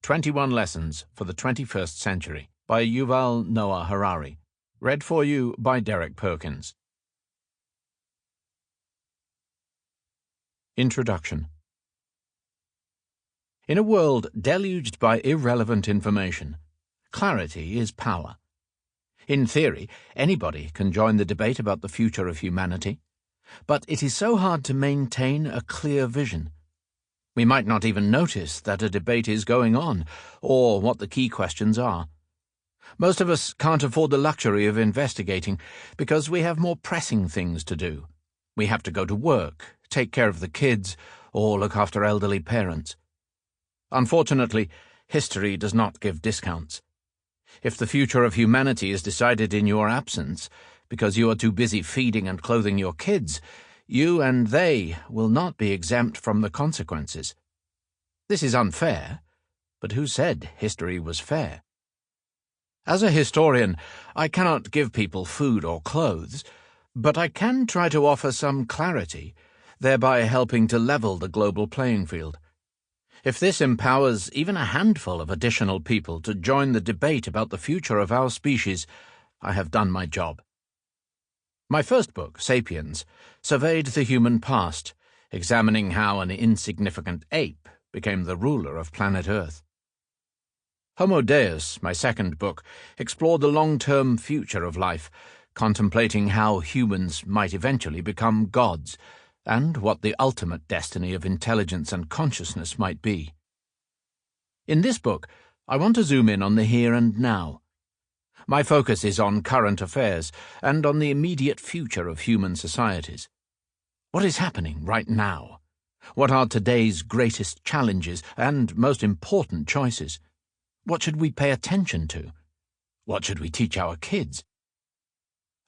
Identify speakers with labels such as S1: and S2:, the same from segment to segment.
S1: 21 Lessons for the 21st Century by Yuval Noah Harari. Read for you by Derek Perkins. Introduction. In a world deluged by irrelevant information, clarity is power. In theory, anybody can join the debate about the future of humanity, but it is so hard to maintain a clear vision. We might not even notice that a debate is going on, or what the key questions are. Most of us can't afford the luxury of investigating because we have more pressing things to do. We have to go to work, take care of the kids, or look after elderly parents. Unfortunately, history does not give discounts. If the future of humanity is decided in your absence, because you are too busy feeding and clothing your kids, you and they will not be exempt from the consequences. This is unfair, but who said history was fair? As a historian, I cannot give people food or clothes, but I can try to offer some clarity, thereby helping to level the global playing field. If this empowers even a handful of additional people to join the debate about the future of our species, I have done my job. My first book, Sapiens, surveyed the human past, examining how an insignificant ape became the ruler of planet Earth. Homo Deus, my second book, explored the long-term future of life, contemplating how humans might eventually become gods, and what the ultimate destiny of intelligence and consciousness might be. In this book, I want to zoom in on the here and now. My focus is on current affairs and on the immediate future of human societies. What is happening right now? What are today's greatest challenges and most important choices? What should we pay attention to? What should we teach our kids?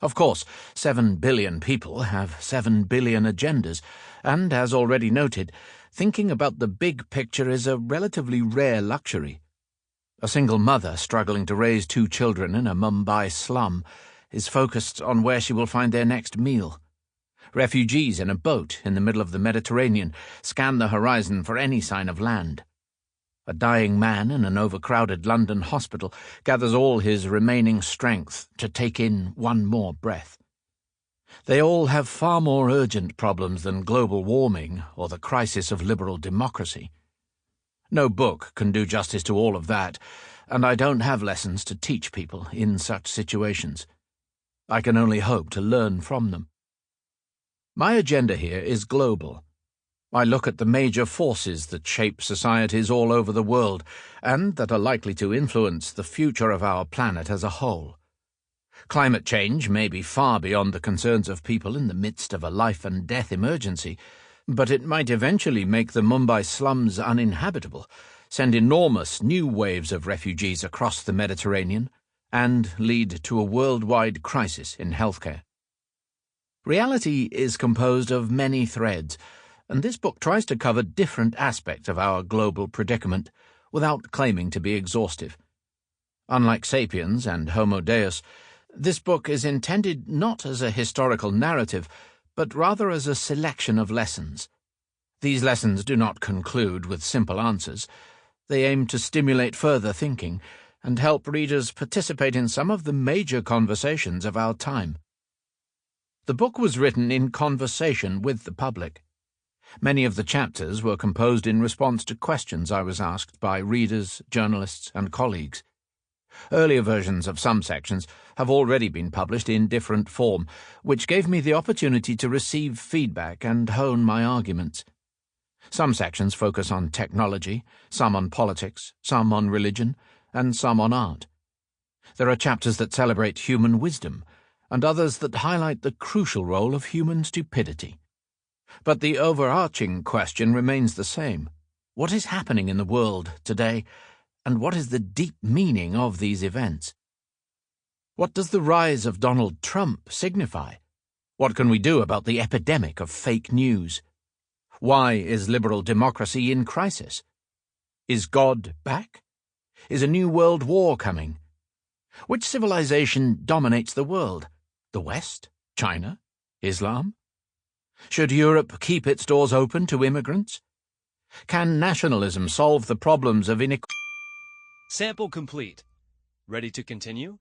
S1: Of course, 7 billion people have 7 billion agendas, and as already noted, thinking about the big picture is a relatively rare luxury. A single mother struggling to raise 2 children in a Mumbai slum is focused on where she will find their next meal. Refugees in a boat in the middle of the Mediterranean scan the horizon for any sign of land. A dying man in an overcrowded London hospital gathers all his remaining strength to take in one more breath. They all have far more urgent problems than global warming or the crisis of liberal democracy. No book can do justice to all of that, and I don't have lessons to teach people in such situations. I can only hope to learn from them. My agenda here is global. I look at the major forces that shape societies all over the world and that are likely to influence the future of our planet as a whole. Climate change may be far beyond the concerns of people in the midst of a life-and-death emergency, but it might eventually make the Mumbai slums uninhabitable, send enormous new waves of refugees across the Mediterranean, and lead to a worldwide crisis in healthcare. Reality is composed of many threads, and this book tries to cover different aspects of our global predicament without claiming to be exhaustive. Unlike Sapiens and Homo Deus, this book is intended not as a historical narrative, but rather as a selection of lessons. These lessons do not conclude with simple answers. They aim to stimulate further thinking and help readers participate in some of the major conversations of our time. The book was written in conversation with the public. Many of the chapters were composed in response to questions I was asked by readers, journalists, and colleagues. Earlier versions of some sections have already been published in different form, which gave me the opportunity to receive feedback and hone my arguments. Some sections focus on technology, some on politics, some on religion, and some on art. There are chapters that celebrate human wisdom, and others that highlight the crucial role of human stupidity. But the overarching question remains the same. What is happening in the world today, and what is the deep meaning of these events? What does the rise of Donald Trump signify? What can we do about the epidemic of fake news? Why is liberal democracy in crisis? Is God back? Is a new world war coming? Which civilization dominates the world? The West? China? Islam? Should Europe keep its doors open to immigrants? Can nationalism solve the problems of inequality?
S2: Sample complete. Ready to continue?